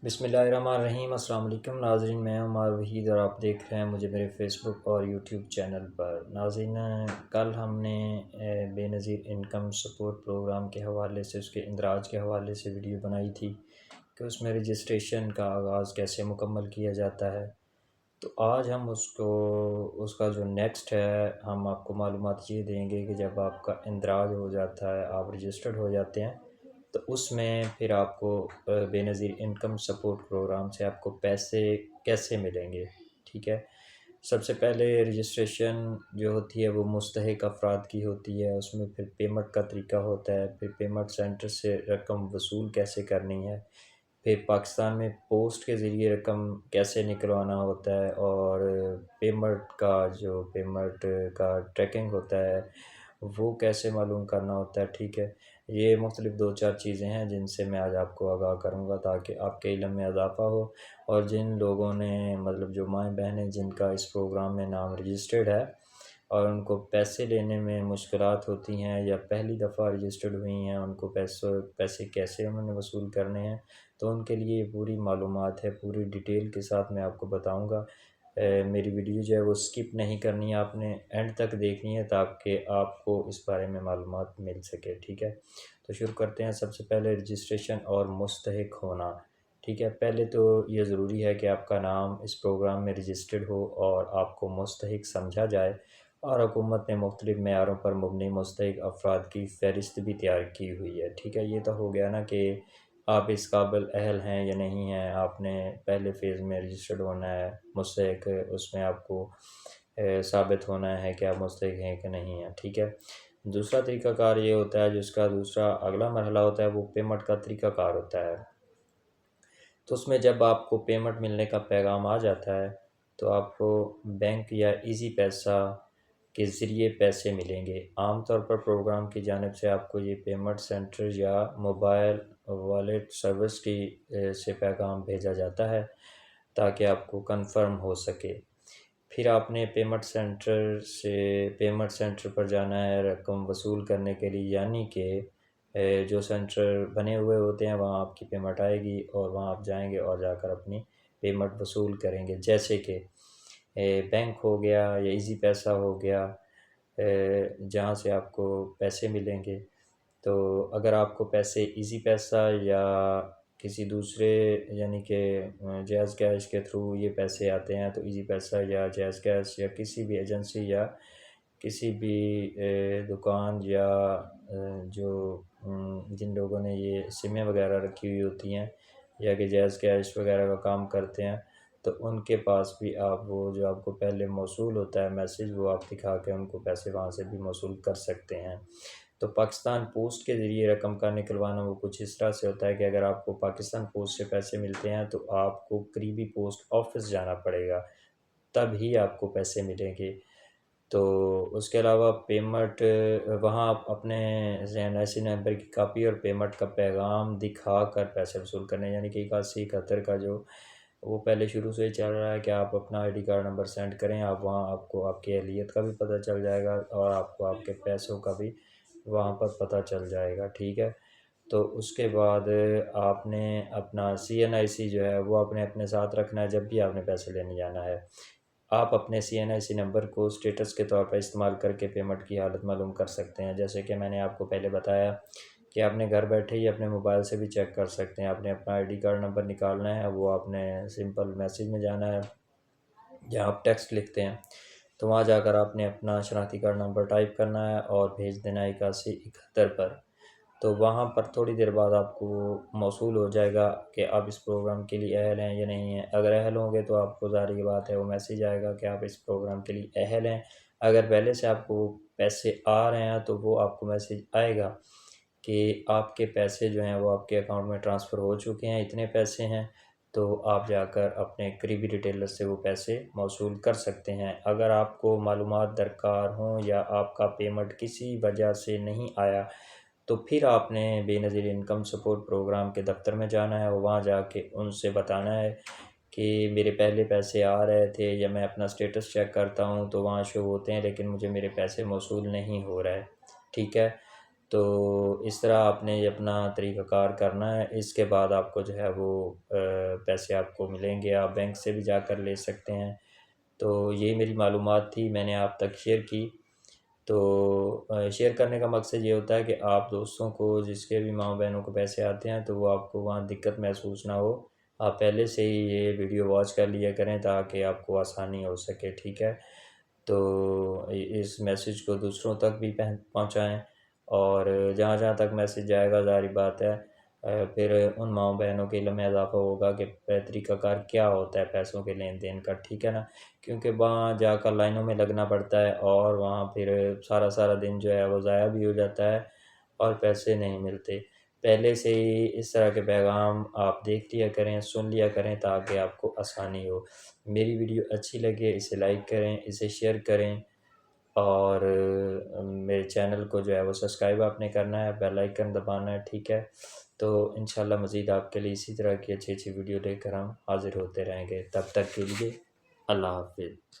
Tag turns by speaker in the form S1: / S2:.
S1: بسم اللہ الرحمن الرحیم۔ السلام علیکم ناظرین، میں عمار وحید اور آپ دیکھ رہے ہیں مجھے میرے فیس بک اور یوٹیوب چینل پر۔ ناظرین، کل ہم نے بے نظیر انکم سپورٹ پروگرام کے حوالے سے، اس کے اندراج کے حوالے سے ویڈیو بنائی تھی کہ اس میں رجسٹریشن کا آغاز کیسے مکمل کیا جاتا ہے۔ تو آج ہم اس کا جو نیکسٹ ہے، ہم آپ کو معلومات یہ دیں گے کہ جب آپ کا اندراج ہو جاتا ہے، آپ رجسٹرڈ ہو جاتے ہیں، تو اس میں پھر آپ کو بے نظیر انکم سپورٹ پروگرام سے آپ کو پیسے کیسے ملیں گے۔ ٹھیک ہے، سب سے پہلے رجسٹریشن جو ہوتی ہے وہ مستحق افراد کی ہوتی ہے، اس میں پھر پیمنٹ کا طریقہ ہوتا ہے، پھر پیمنٹ سینٹر سے رقم وصول کیسے کرنی ہے، پھر پاکستان میں پوسٹ کے ذریعے رقم کیسے نکلوانا ہوتا ہے، اور پیمنٹ کا ٹریکنگ ہوتا ہے وہ کیسے معلوم کرنا ہوتا ہے۔ ٹھیک ہے، یہ مختلف دو چار چیزیں ہیں جن سے میں آج آپ کو آگاہ کروں گا تاکہ آپ کے علم میں اضافہ ہو، اور جن لوگوں نے جو مائیں بہنیں جن کا اس پروگرام میں نام رجسٹرڈ ہے اور ان کو پیسے لینے میں مشکلات ہوتی ہیں یا پہلی دفعہ رجسٹرڈ ہوئی ہیں، ان کو پیسے کیسے انہوں نے وصول کرنے ہیں، تو ان کے لیے پوری معلومات ہے، پوری ڈیٹیل کے ساتھ میں آپ کو بتاؤں گا۔ میری ویڈیو جو ہے وہ سکپ نہیں کرنی ہے، آپ نے اینڈ تک دیکھنی ہے تاکہ آپ کو اس بارے میں معلومات مل سکے۔ ٹھیک ہے، تو شروع کرتے ہیں۔ سب سے پہلے رجسٹریشن اور مستحق ہونا۔ ٹھیک ہے، پہلے تو یہ ضروری ہے کہ آپ کا نام اس پروگرام میں رجسٹرڈ ہو اور آپ کو مستحق سمجھا جائے، اور حکومت نے مختلف معیاروں پر مبنی مستحق افراد کی فہرست بھی تیار کی ہوئی ہے۔ ٹھیک ہے، یہ تو ہو گیا نا کہ آپ اس قابل اہل ہیں یا نہیں ہیں، آپ نے پہلے فیز میں رجسٹرڈ ہونا ہے مستحق، اس میں آپ کو ثابت ہونا ہے کہ آپ مستحق ہیں کہ نہیں ہیں۔ ٹھیک ہے، دوسرا طریقہ کار یہ ہوتا ہے، جس کا دوسرا اگلا مرحلہ ہوتا ہے وہ پیمنٹ کا طریقہ کار ہوتا ہے۔ تو اس میں جب آپ کو پیمنٹ ملنے کا پیغام آ جاتا ہے تو آپ کو بینک یا ایزی پیسہ کے ذریعے پیسے ملیں گے۔ عام طور پر پروگرام کی جانب سے آپ کو یہ پیمنٹ سینٹر یا موبائل والیٹ سروس سے پیغام بھیجا جاتا ہے تاکہ آپ کو کنفرم ہو سکے۔ پھر آپ نے پیمنٹ سینٹر پر جانا ہے رقم وصول کرنے کے لیے، یعنی کہ جو سینٹر بنے ہوئے ہوتے ہیں وہاں آپ کی پیمنٹ آئے گی اور وہاں آپ جائیں گے اور جا کر اپنی پیمنٹ وصول کریں گے، جیسے کہ بینک ہو گیا یا ایزی پیسہ ہو گیا، جہاں سے آپ کو پیسے ملیں گے۔ تو اگر آپ کو پیسے ایزی پیسہ یا کسی دوسرے یعنی کہ جیز کیش کے تھرو یہ پیسے آتے ہیں، تو ایزی پیسہ یا جیز کیش یا کسی بھی ایجنسی یا کسی بھی دکان یا جن لوگوں نے یہ سمیں وغیرہ رکھی ہوئی ہوتی ہیں یا کہ جیز کیش وغیرہ کا کام کرتے ہیں، تو ان کے پاس بھی آپ وہ جو آپ کو پہلے موصول ہوتا ہے میسیج، وہ آپ دکھا کے ان کو پیسے وہاں سے بھی موصول کر سکتے ہیں۔ تو پاکستان پوسٹ کے ذریعے رقم کا نکلوانا وہ کچھ اس طرح سے ہوتا ہے کہ اگر آپ کو پاکستان پوسٹ سے پیسے ملتے ہیں تو آپ کو قریبی پوسٹ آفس جانا پڑے گا، تب ہی آپ کو پیسے ملیں گے۔ تو اس کے علاوہ پیمنٹ وہاں آپ اپنے NIC نمبر کی کاپی اور پیمنٹ کا پیغام دکھا کر پیسے وصول کرنے، یعنی کہ 8171 کا جو وہ پہلے شروع سے ہی چل رہا ہے کہ آپ اپنا ID کارڈ نمبر سینڈ کریں، آپ وہاں آپ کو آپ کی اہلیت کا بھی پتہ چل جائے گا اور آپ کو آپ کے پیسوں کا بھی وہاں پر پتہ چل جائے گا۔ ٹھیک ہے، تو اس کے بعد آپ نے اپنا CNIC جو ہے وہ اپنے ساتھ رکھنا ہے جب بھی آپ نے پیسے لینے جانا ہے۔ آپ اپنے CNIC نمبر کو سٹیٹس کے طور پر استعمال کر کے پیمنٹ کی حالت معلوم کر سکتے ہیں، جیسے کہ میں نے آپ کو پہلے بتایا کہ آپ نے گھر بیٹھے ہی اپنے موبائل سے بھی چیک کر سکتے ہیں۔ آپ نے اپنا ID کارڈ نمبر نکالنا ہے، وہ آپ نے سمپل میسیج میں جانا ہے جہاں آپ ٹیکسٹ لکھتے ہیں، تو وہاں جا کر آپ نے اپنا شناختی کارڈ نمبر ٹائپ کرنا ہے اور بھیج دینا ہے 8171 پر۔ تو وہاں پر تھوڑی دیر بعد آپ کو موصول ہو جائے گا کہ آپ اس پروگرام کے لیے اہل ہیں یا نہیں ہیں۔ اگر اہل ہوں گے تو آپ کو ظاہر بات ہے وہ میسیج آئے گا کہ آپ اس پروگرام کے لیے اہل ہیں۔ اگر پہلے سے آپ کو پیسے آ رہے ہیں تو وہ آپ کو میسیج آئے گا کہ آپ کے پیسے جو ہیں وہ آپ کے اکاؤنٹ میں ٹرانسفر ہو چکے ہیں، اتنے پیسے ہیں، تو آپ جا کر اپنے قریبی ریٹیلر سے وہ پیسے موصول کر سکتے ہیں۔ اگر آپ کو معلومات درکار ہوں یا آپ کا پیمنٹ کسی وجہ سے نہیں آیا تو پھر آپ نے بے نظیر انکم سپورٹ پروگرام کے دفتر میں جانا ہے اور وہاں جا کے ان سے بتانا ہے کہ میرے پہلے پیسے آ رہے تھے یا میں اپنا سٹیٹس چیک کرتا ہوں تو وہاں شو ہوتے ہیں لیکن مجھے میرے پیسے موصول نہیں ہو رہے۔ ٹھیک ہے، تو اس طرح آپ نے یہ اپنا طریقہ کار کرنا ہے. اس کے بعد آپ کو جو ہے وہ پیسے آپ کو ملیں گے. آپ بینک سے بھی جا کر لے سکتے ہیں. تو یہی میری معلومات تھی، میں نے آپ تک شیئر کی. تو شیئر کرنے کا مقصد یہ ہوتا ہے کہ آپ دوستوں کو، جس کے بھی ماں بہنوں کو پیسے آتے ہیں، تو وہ آپ کو وہاں دقت محسوس نہ ہو. آپ پہلے سے ہی یہ ویڈیو واچ کر لیا کریں تاکہ آپ کو آسانی ہو سکے. ٹھیک ہے؟ تو اس میسیج کو دوسروں تک بھی پہنچائیں، اور جہاں جہاں تک میسیج جائے گا ظاہری بات ہے پھر ان ماں بہنوں کے علم میں اضافہ ہوگا کہ طریقہ کار کیا ہوتا ہے پیسوں کے لین دین کا. ٹھیک ہے نا؟ کیونکہ وہاں جا کر لائنوں میں لگنا پڑتا ہے، اور وہاں پھر سارا سارا دن جو ہے وہ ضائع بھی ہو جاتا ہے اور پیسے نہیں ملتے. پہلے سے ہی اس طرح کے پیغام آپ دیکھ لیا کریں، سن لیا کریں تاکہ آپ کو آسانی ہو. میری ویڈیو اچھی لگے اسے لائک کریں، اسے شیئر کریں، اور میرے چینل کو جو ہے وہ سبسکرائب آپ نے کرنا ہے، بیل آئیکن دبانا ہے. ٹھیک ہے؟ تو انشاءاللہ مزید آپ کے لیے اسی طرح کی اچھی اچھی ویڈیو لے کر ہم حاضر ہوتے رہیں گے. تب تک کے لیے اللہ حافظ.